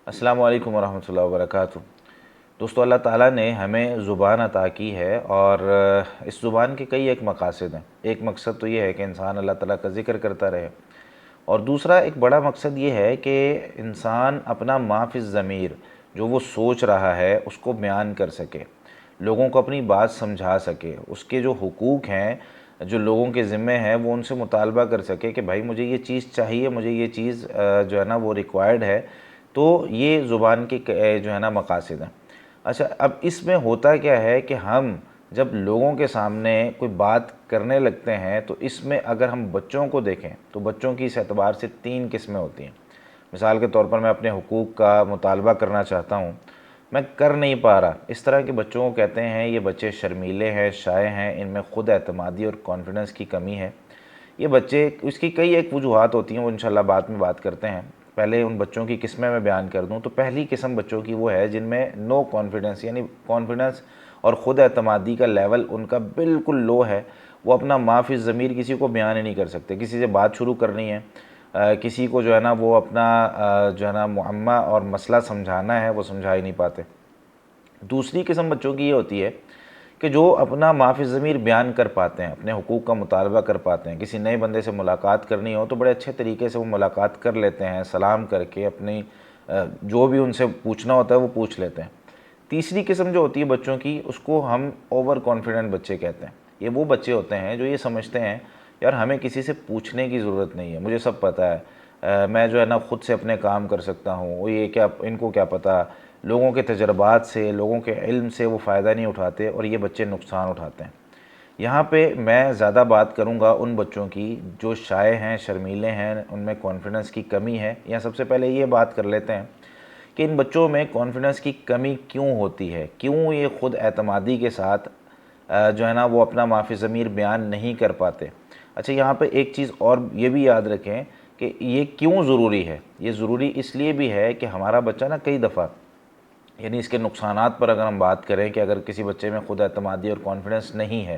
السلام علیکم ورحمۃ اللہ وبرکاتہ۔ دوستو، اللہ تعالیٰ نے ہمیں زبان عطا کی ہے اور اس زبان کے کئی ایک مقاصد ہیں۔ ایک مقصد تو یہ ہے کہ انسان اللہ تعالیٰ کا ذکر کرتا رہے، اور دوسرا ایک بڑا مقصد یہ ہے کہ انسان اپنا ما فی الضمیر، جو وہ سوچ رہا ہے، اس کو بیان کر سکے، لوگوں کو اپنی بات سمجھا سکے، اس کے جو حقوق ہیں جو لوگوں کے ذمہ ہیں وہ ان سے مطالبہ کر سکے کہ بھائی مجھے یہ چیز چاہیے، مجھے یہ چیز جو ہے نا وہ ریکوائرڈ ہے۔ تو یہ زبان کے جو ہے نا مقاصد ہیں۔ اچھا، اب اس میں ہوتا کیا ہے کہ ہم جب لوگوں کے سامنے کوئی بات کرنے لگتے ہیں تو اس میں اگر ہم بچوں کو دیکھیں تو بچوں کی اس اعتبار سے 3 قسمیں ہوتی ہیں۔ مثال کے طور پر میں اپنے حقوق کا مطالبہ کرنا چاہتا ہوں، میں کر نہیں پا رہا۔ اس طرح کے بچوں کو کہتے ہیں یہ بچے شرمیلے ہیں، شائع ہیں، ان میں خود اعتمادی اور کانفیڈنس کی کمی ہے۔ یہ بچے، اس کی کئی ایک وجوہات ہوتی ہیں، وہ انشاءاللہ بعد میں بات کرتے ہیں۔ پہلے ان بچوں کی قسمیں میں بیان کر دوں تو پہلی قسم بچوں کی وہ ہے جن میں نو کانفیڈنس، یعنی کانفیڈنس اور خود اعتمادی کا لیول ان کا بالکل لو ہے۔ وہ اپنا ما فی الضمیر کسی کو بیان ہی نہیں کر سکتے۔ کسی سے بات شروع کرنی ہے، کسی کو جو ہے نا وہ اپنا جو ہے نا معمہ اور مسئلہ سمجھانا ہے، وہ سمجھا ہی نہیں پاتے۔ دوسری قسم بچوں کی یہ ہوتی ہے کہ جو اپنا ما فی الضمیر بیان کر پاتے ہیں، اپنے حقوق کا مطالبہ کر پاتے ہیں۔ کسی نئے بندے سے ملاقات کرنی ہو تو بڑے اچھے طریقے سے وہ ملاقات کر لیتے ہیں، سلام کر کے اپنی جو بھی ان سے پوچھنا ہوتا ہے وہ پوچھ لیتے ہیں۔ تیسری قسم جو ہوتی ہے بچوں کی، اس کو ہم اوور کانفیڈنٹ بچے کہتے ہیں۔ یہ وہ بچے ہوتے ہیں جو یہ سمجھتے ہیں یار ہمیں کسی سے پوچھنے کی ضرورت نہیں ہے، مجھے سب پتہ ہے، میں جو ہے نا خود سے اپنے کام کر سکتا ہوں، وہ یہ کیا، ان کو کیا پتہ۔ لوگوں کے تجربات سے، لوگوں کے علم سے وہ فائدہ نہیں اٹھاتے اور یہ بچے نقصان اٹھاتے ہیں۔ یہاں پہ میں زیادہ بات کروں گا ان بچوں کی جو شائع ہیں، شرمیلے ہیں، ان میں کانفیڈنس کی کمی ہے۔ یا سب سے پہلے یہ بات کر لیتے ہیں کہ ان بچوں میں کانفیڈنس کی کمی کیوں ہوتی ہے، کیوں یہ خود اعتمادی کے ساتھ جو ہے نا وہ اپنا ما فی الضمیر بیان نہیں کر پاتے۔ اچھا، یہاں پہ ایک چیز اور یہ بھی یاد رکھیں کہ یہ کیوں ضروری ہے۔ یہ ضروری اس لیے بھی ہے کہ ہمارا بچہ نا کئی دفعہ، یعنی اس کے نقصانات پر اگر ہم بات کریں کہ اگر کسی بچے میں خود اعتمادی اور کانفیڈنس نہیں ہے،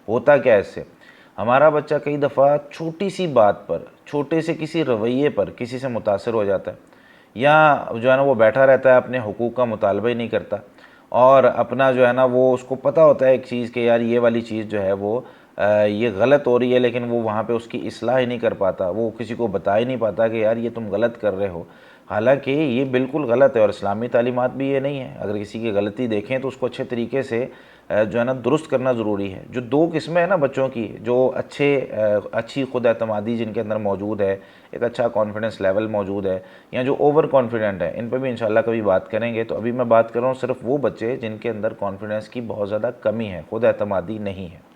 ہوتا کیا ہے اس سے؟ ہمارا بچہ کئی دفعہ چھوٹی سی بات پر، چھوٹے سے کسی رویے پر کسی سے متاثر ہو جاتا ہے، یا جو ہے نا وہ بیٹھا رہتا ہے، اپنے حقوق کا مطالبہ ہی نہیں کرتا، اور اپنا جو ہے نا وہ اس کو پتہ ہوتا ہے ایک چیز کہ یار یہ والی چیز جو ہے وہ یہ غلط ہو رہی ہے، لیکن وہ وہاں پہ اس کی اصلاح ہی نہیں کر پاتا، وہ کسی کو بتا ہی نہیں پاتا کہ یار یہ تم غلط کر رہے ہو، حالانکہ یہ بالکل غلط ہے اور اسلامی تعلیمات بھی یہ نہیں ہے۔ اگر کسی کی غلطی دیکھیں تو اس کو اچھے طریقے سے جو ہے نا درست کرنا ضروری ہے۔ جو 2 قسمیں ہیں نا بچوں کی، جو اچھی خود اعتمادی جن کے اندر موجود ہے، ایک اچھا کانفیڈنس لیول موجود ہے، یا جو اوور کانفیڈنٹ ہے، ان پہ بھی انشاءاللہ کبھی بات کریں گے۔ تو ابھی میں بات کر رہا ہوں صرف وہ بچے جن کے اندر کانفیڈنس کی بہت زیادہ کمی ہے، خود اعتمادی نہیں ہے۔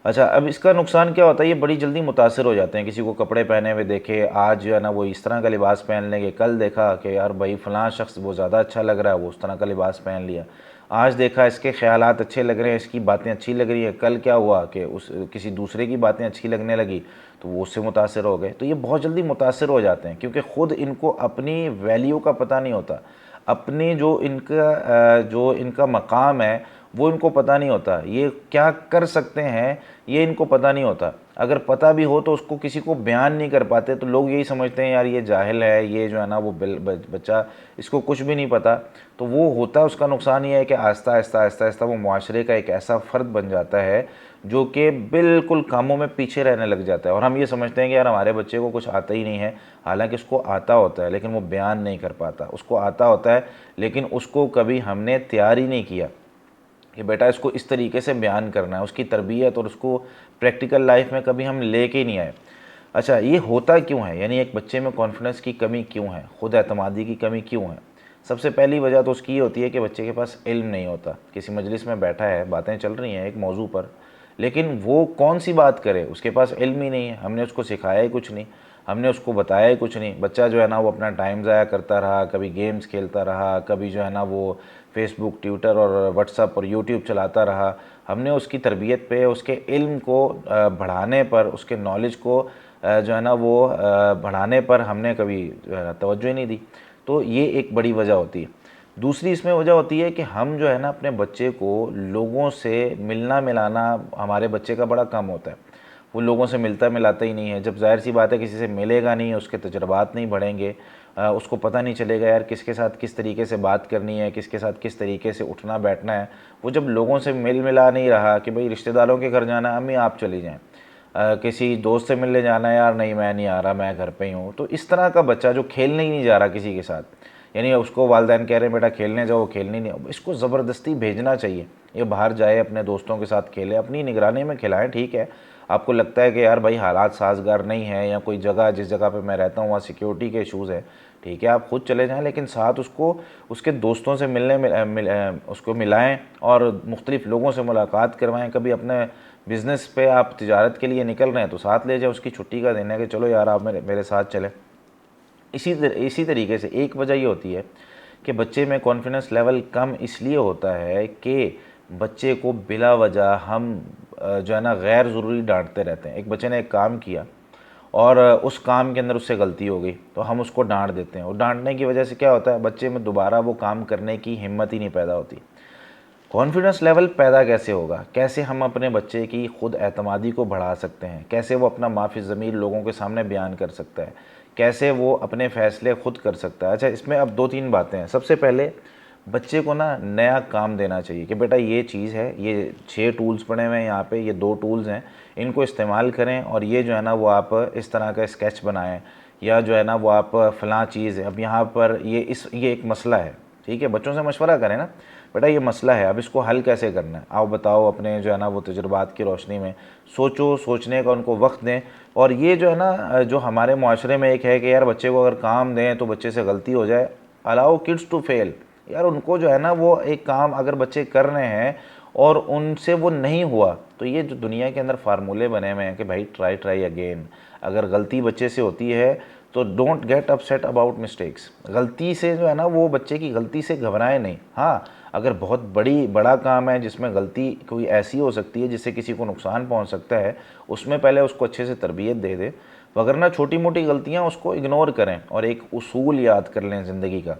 اچھا، اب اس کا نقصان کیا ہوتا ہے؟ یہ بڑی جلدی متاثر ہو جاتے ہیں۔ کسی کو کپڑے پہنے ہوئے دیکھے، آج جو ہے نا وہ اس طرح کا لباس پہن لیں گے، کل دیکھا کہ یار بھائی فلاں شخص وہ زیادہ اچھا لگ رہا ہے، وہ اس طرح کا لباس پہن لیا، آج دیکھا اس کے خیالات اچھے لگ رہے ہیں، اس کی باتیں اچھی لگ رہی ہیں، کل کیا ہوا کہ کسی دوسرے کی باتیں اچھی لگنے لگی تو وہ اس سے متاثر ہو گئے۔ تو یہ بہت جلدی متاثر ہو جاتے ہیں کیونکہ خود ان کو اپنی ویلیو کا پتہ نہیں ہوتا، اپنی جو ان کا مقام ہے وہ ان کو پتہ نہیں ہوتا، یہ کیا کر سکتے ہیں یہ ان کو پتہ نہیں ہوتا۔ اگر پتہ بھی ہو تو اس کو کسی کو بیان نہیں کر پاتے، تو لوگ یہی سمجھتے ہیں یار یہ جاہل ہے، یہ جو ہے نا وہ بچہ، اس کو کچھ بھی نہیں پتہ۔ تو وہ ہوتا ہے، اس کا نقصان یہ ہے کہ آہستہ آہستہ آہستہ آہستہ وہ معاشرے کا ایک ایسا فرد بن جاتا ہے جو کہ بالکل کاموں میں پیچھے رہنے لگ جاتا ہے، اور ہم یہ سمجھتے ہیں کہ یار ہمارے بچے کو کچھ آتا ہی نہیں ہے، حالانکہ اس کو آتا ہوتا ہے لیکن وہ بیان نہیں کر پاتا۔ اس کو آتا ہوتا ہے لیکن اس کو کبھی ہم نے تیار ہی نہیں کیا کہ بیٹا اس کو اس طریقے سے بیان کرنا ہے، اس کی تربیت اور اس کو پریکٹیکل لائف میں کبھی ہم لے کے ہی نہیں آئے۔ اچھا، یہ ہوتا کیوں ہے؟ یعنی ایک بچے میں کانفیڈنس کی کمی کیوں ہے، خود اعتمادی کی کمی کیوں ہے؟ سب سے پہلی وجہ تو اس کی یہ ہوتی ہے کہ بچے کے پاس علم نہیں ہوتا۔ کسی مجلس میں بیٹھا ہے، باتیں چل رہی ہیں ایک موضوع پر، لیکن وہ کون سی بات کرے، اس کے پاس علم ہی نہیں ہے، ہم نے اس کو سکھایا ہی کچھ نہیں، ہم نے اس کو بتایا ہی کچھ نہیں۔ بچہ جو ہے نا وہ اپنا ٹائم ضائع کرتا رہا، کبھی گیمز کھیلتا رہا، کبھی جو ہے نا وہ فیس بک، ٹویٹر اور واٹس ایپ اور یوٹیوب چلاتا رہا۔ ہم نے اس کی تربیت پہ، اس کے علم کو بڑھانے پر، اس کے نالج کو جو ہے نا وہ بڑھانے پر ہم نے کبھی توجہ ہی نہیں دی۔ تو یہ ایک بڑی وجہ ہوتی ہے۔ دوسری اس میں وجہ ہوتی ہے کہ ہم جو ہے نا اپنے بچے کو لوگوں سے ملنا ملانا ہمارے بچے کا بڑا کم ہوتا ہے، وہ لوگوں سے ملتا ملاتا ہی نہیں ہے۔ جب ظاہر سی بات ہے کسی سے ملے گا نہیں، اس کے تجربات نہیں بڑھیں گے، اس کو پتہ نہیں چلے گا یار کس کے ساتھ کس طریقے سے بات کرنی ہے، کس کے ساتھ کس طریقے سے اٹھنا بیٹھنا ہے. وہ جب لوگوں سے مل ملا نہیں رہا کہ بھئی رشتہ داروں کے گھر جانا ہے، امی آپ چلی جائیں، کسی دوست سے ملنے جانا ہے، یار نہیں میں نہیں آ رہا، میں گھر پہ ہی ہوں. تو اس طرح کا بچہ جو کھیلنے ہی نہیں جا رہا کسی کے ساتھ، یعنی اس کو والدین کہہ رہے ہیں بیٹا کھیلنے جاؤ، کھیلنے نہیں، اس کو زبردستی بھیجنا چاہیے. یہ باہر جائے، اپنے دوستوں کے ساتھ کھیلے، اپنی نگرانی میں کھلائیں. ٹھیک ہے آپ کو لگتا ہے کہ یار بھائی حالات سازگار نہیں ہیں، یا کوئی جگہ جس جگہ پہ میں رہتا ہوں وہاں سیکیورٹی کے ایشوز ہیں، ٹھیک ہے آپ خود چلے جائیں، لیکن ساتھ اس کو اس کے دوستوں سے اس کو ملائیں اور مختلف لوگوں سے ملاقات کروائیں. کبھی اپنے بزنس پہ آپ تجارت کے لیے نکل رہے ہیں تو ساتھ لے جائیں، اس کی چھٹی کا دن ہے کہ چلو یار آپ میرے ساتھ چلیں. اسی طریقے سے ایک وجہ یہ ہوتی ہے کہ بچے میں کانفیڈنس لیول کم اس لیے ہوتا ہے کہ بچے کو بلا وجہ ہم جو ہے نا غیر ضروری ڈانٹتے رہتے ہیں. ایک بچے نے ایک کام کیا اور اس کام کے اندر اس سے غلطی ہو گئی تو ہم اس کو ڈانٹ دیتے ہیں، اور ڈانٹنے کی وجہ سے کیا ہوتا ہے بچے میں دوبارہ وہ کام کرنے کی ہمت ہی نہیں پیدا ہوتی. کانفیڈنس لیول پیدا کیسے ہوگا؟ کیسے ہم اپنے بچے کی خود اعتمادی کو بڑھا سکتے ہیں؟ کیسے وہ اپنا ما فی الضمیر لوگوں کے سامنے بیان کر سکتا ہے؟ کیسے وہ اپنے فیصلے خود کر سکتا ہے؟ اچھا اس میں اب 2-3 باتیں ہیں. سب سے پہلے بچے کو نا نیا کام دینا چاہیے کہ بیٹا یہ چیز ہے، یہ 6 ٹولز پڑے ہوئے ہیں یہاں پہ، یہ 2 ٹولز ہیں، ان کو استعمال کریں، اور یہ جو ہے نا وہ آپ اس طرح کا اسکیچ بنائیں، یا جو ہے نا وہ آپ فلاں چیز ہے، اب یہاں پر یہ ایک مسئلہ ہے. ٹھیک ہے بچوں سے مشورہ کریں نا، بیٹا یہ مسئلہ ہے، اب اس کو حل کیسے کرنا ہے، آؤ بتاؤ. اپنے جو ہے نا وہ تجربات کی روشنی میں سوچنے کا ان کو وقت دیں. اور یہ جو ہے نا جو ہمارے معاشرے میں ایک ہے کہ یار بچے کو اگر کام دیں تو بچے سے غلطی ہو جائے، الاؤ کڈس ٹو فیل. یار ان کو جو ہے نا وہ ایک کام اگر بچے کر رہے ہیں اور ان سے وہ نہیں ہوا، تو یہ جو دنیا کے اندر فارمولے بنے ہوئے ہیں کہ بھائی ٹرائی اگین. اگر غلطی بچے سے ہوتی ہے تو don't get upset about mistakes. غلطی سے جو ہے نا وہ بچے کی غلطی سے گھبرائیں نہیں. ہاں اگر بہت بڑا کام ہے جس میں غلطی کوئی ایسی ہو سکتی ہے جس سے کسی کو نقصان پہنچ سکتا ہے، اس میں پہلے اس کو اچھے سے تربیت دے دے. وگرنہ چھوٹی موٹی غلطیاں اس کو اگنور کریں اور ایک اصول یاد کر لیں زندگی کا.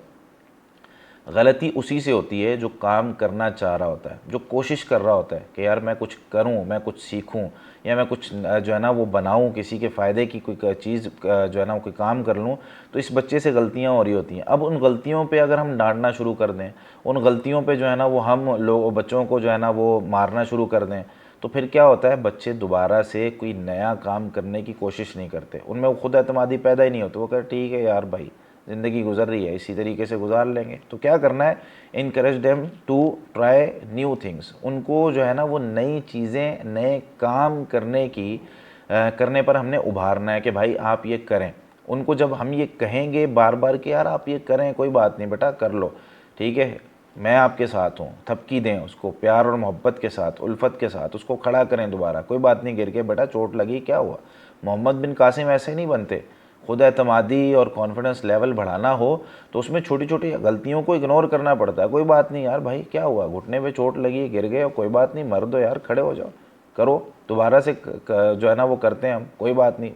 غلطی اسی سے ہوتی ہے جو کام کرنا چاہ رہا ہوتا ہے، جو کوشش کر رہا ہوتا ہے کہ یار میں کچھ کروں، میں کچھ سیکھوں، یا میں کچھ جو ہے نا وہ بناؤں، کسی کے فائدے کی کوئی چیز جو ہے نا کوئی کام کر لوں. تو اس بچے سے غلطیاں ہو رہی ہوتی ہیں. اب ان غلطیوں پہ اگر ہم ڈانٹنا شروع کر دیں، ان غلطیوں پہ جو ہے نا وہ ہم بچوں کو جو ہے نا وہ مارنا شروع کر دیں، تو پھر کیا ہوتا ہے بچے دوبارہ سے کوئی نیا کام کرنے کی کوشش نہیں کرتے. ان میں وہ خود اعتمادی پیدا ہی نہیں ہوتی. وہ کہتے ٹھیک ہے یار بھائی زندگی گزر رہی ہے، اسی طریقے سے گزار لیں گے. تو کیا کرنا ہے؟ Encourage them to try new things. ان کو جو ہے نا وہ نئی چیزیں، نئے کام کرنے پر ہم نے ابھارنا ہے کہ بھائی آپ یہ کریں. ان کو جب ہم یہ کہیں گے بار بار کہ یار آپ یہ کریں، کوئی بات نہیں بیٹا کر لو، ٹھیک ہے میں آپ کے ساتھ ہوں، تھپکی دیں اس کو پیار اور محبت کے ساتھ، الفت کے ساتھ اس کو کھڑا کریں دوبارہ. کوئی بات نہیں، گر کے بیٹا چوٹ لگی، کیا ہوا؟ محمد بن قاسم ایسے نہیں بنتے. خود اعتمادی اور کانفیڈنس لیول بڑھانا ہو تو اس میں چھوٹی چھوٹی غلطیوں کو اگنور کرنا پڑتا ہے. کوئی بات نہیں یار بھائی کیا ہوا، گھٹنے پہ چوٹ لگی، گر گئے، کوئی بات نہیں، مرد ہو یار، کھڑے ہو جاؤ، کرو دوبارہ سے جو ہے نا وہ کرتے ہیں ہم. کوئی بات نہیں.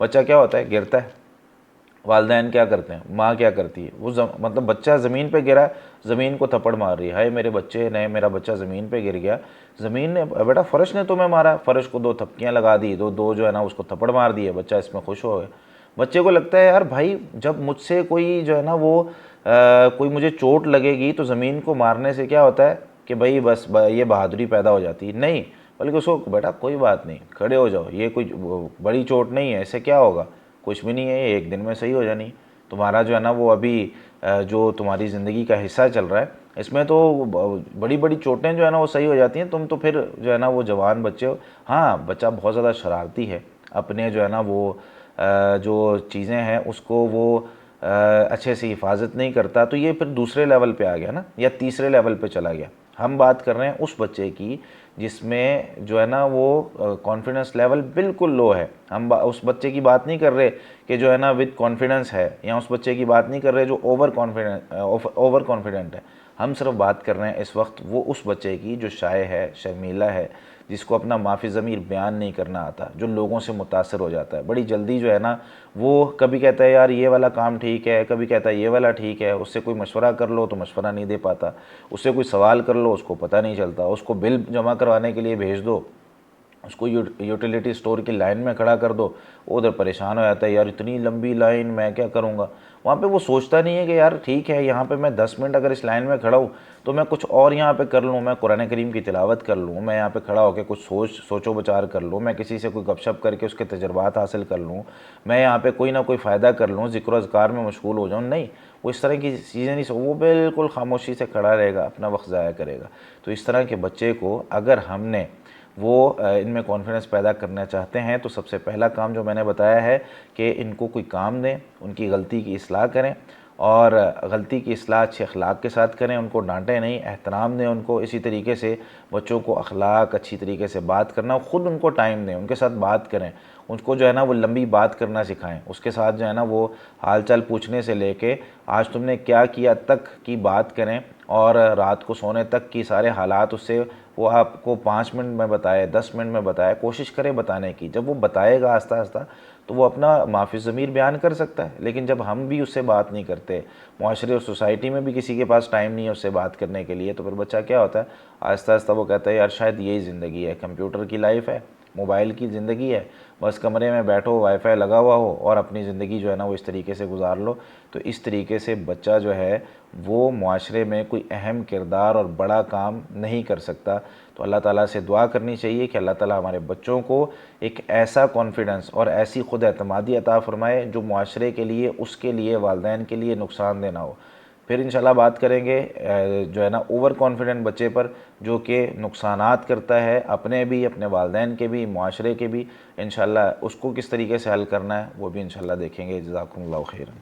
بچہ کیا ہوتا ہے؟ گرتا ہے. والدین کیا کرتے ہیں؟ ماں کیا کرتی ہے؟ وہ مطلب بچہ زمین پہ گرا، زمین کو تھپڑ مار رہی ہے، ہائے میرا بچہ زمین پہ گر گیا. زمین نے بیٹا فرش نے تمہیں مارا، فرش کو 2 تھپکیاں لگا دی، دو جو ہے نا اس کو تھپڑ مار دیے. بچہ اس میں خوش ہو گیا. بچے کو لگتا ہے یار بھائی جب مجھ سے کوئی جو ہے نا وہ کوئی مجھے چوٹ لگے گی تو زمین کو مارنے سے کیا ہوتا ہے کہ بھائی بس یہ بہادری پیدا ہو جاتی ہے. نہیں، بلکہ اس کو بیٹا کوئی بات نہیں، کھڑے ہو جاؤ، یہ کوئی بڑی چوٹ نہیں ہے، اسے کیا ہوگا، کچھ بھی نہیں ہے، یہ ایک دن میں صحیح ہو جانی. تمہارا جو ہے نا وہ ابھی جو تمہاری زندگی کا حصہ چل رہا ہے اس میں تو بڑی بڑی چوٹیں جو ہے نا وہ صحیح ہو جاتی ہیں. تم تو پھر جو ہے نا وہ جوان بچے ہو. ہاں بچہ بہت زیادہ شرارتی ہے، اپنے جو ہے نا وہ جو چیزیں ہیں اس کو وہ اچھے سے حفاظت نہیں کرتا، تو یہ پھر دوسرے لیول پہ آ گیا نا، یا تیسرے لیول پہ چلا گیا. ہم بات کر رہے ہیں اس بچے کی جس میں جو ہے نا وہ کانفیڈنس لیول بالکل لو ہے. ہم اس بچے کی بات نہیں کر رہے کہ جو ہے نا وتھ کانفیڈنس ہے، یا اس بچے کی بات نہیں کر رہے جو اوور کانفیڈنٹ ہے. ہم صرف بات کر رہے ہیں اس وقت وہ اس بچے کی جو شائع ہے، شرمیلہ ہے، جس کو اپنا ما فی ضمیر بیان نہیں کرنا آتا، جو لوگوں سے متاثر ہو جاتا ہے بڑی جلدی. جو ہے نا وہ کبھی کہتا ہے یار یہ والا کام ٹھیک ہے، کبھی کہتا ہے یہ والا ٹھیک ہے. اس سے کوئی مشورہ کر لو تو مشورہ نہیں دے پاتا، اس سے کوئی سوال کر لو اس کو پتہ نہیں چلتا، اس کو بل جمع کروانے کے لیے بھیج دو، اس کو یوٹیلیٹی سٹور کی لائن میں کھڑا کر دو، وہ ادھر پریشان ہو جاتا ہے، یار اتنی لمبی لائن میں کیا کروں گا. وہاں پہ وہ سوچتا نہیں ہے کہ یار ٹھیک ہے یہاں پہ میں 10 منٹ اگر اس لائن میں کھڑا ہوں تو میں کچھ اور یہاں پہ کر لوں، میں قرآن کریم کی تلاوت کر لوں، میں یہاں پہ کھڑا ہو کے کچھ سوچ و بچار کر لوں، میں کسی سے کوئی گپ شپ کر کے اس کے تجربات حاصل کر لوں، میں یہاں پہ کوئی نہ کوئی فائدہ کر لوں، ذکر و اذکار میں مشغول ہو جاؤں. نہیں، وہ اس طرح کی چیزیں نہیں، وہ بالکل خاموشی سے کھڑا رہے گا، اپنا وقت ضائع کرے گا. تو اس طرح کے بچے کو اگر ہم نے ان میں کانفیڈنس پیدا کرنا چاہتے ہیں تو سب سے پہلا کام جو میں نے بتایا ہے کہ ان کو کوئی کام دیں، ان کی غلطی کی اصلاح کریں، اور غلطی کی اصلاح اچھے اخلاق کے ساتھ کریں، ان کو ڈانٹیں نہیں، احترام دیں ان کو. اسی طریقے سے بچوں کو اخلاق، اچھی طریقے سے بات کرنا، خود ان کو ٹائم دیں، ان کے ساتھ بات کریں، ان کو جو ہے نا وہ لمبی بات کرنا سکھائیں، اس کے ساتھ جو ہے نا وہ حال چال پوچھنے سے لے کے آج تم نے کیا کیا تک کی بات کریں، اور رات کو سونے تک کی سارے حالات اس سے وہ آپ کو 5 منٹ میں بتائے، 10 منٹ میں بتائے، کوشش کرے بتانے کی. جب وہ بتائے گا آہستہ آہستہ تو وہ اپنا معافی ضمیر بیان کر سکتا ہے. لیکن جب ہم بھی اس سے بات نہیں کرتے، معاشرے اور سوسائٹی میں بھی کسی کے پاس ٹائم نہیں ہے اس سے بات کرنے کے لیے، تو پھر بچہ کیا ہوتا ہے، آہستہ آہستہ وہ کہتا ہے یار شاید یہی زندگی ہے، کمپیوٹر کی لائف ہے، موبائل کی زندگی ہے، بس کمرے میں بیٹھو، وائی فائی لگا ہوا ہو اور اپنی زندگی جو ہے نا وہ اس طریقے سے گزار لو. تو اس طریقے سے بچہ جو ہے وہ معاشرے میں کوئی اہم کردار اور بڑا کام نہیں کر سکتا. تو اللہ تعالیٰ سے دعا کرنی چاہیے کہ اللہ تعالیٰ ہمارے بچوں کو ایک ایسا کانفیڈنس اور ایسی خود اعتمادی عطا فرمائے جو معاشرے کے لیے، اس کے لیے، والدین کے لیے نقصان دہ نہ ہو. پھر انشاءاللہ بات کریں گے جو ہے نا اوور کانفیڈنٹ بچے پر، جو کہ نقصانات کرتا ہے اپنے بھی، اپنے والدین کے بھی، معاشرے کے بھی. انشاءاللہ اس کو کس طریقے سے حل کرنا ہے وہ بھی انشاءاللہ دیکھیں گے. جزاکم اللہ خیرا.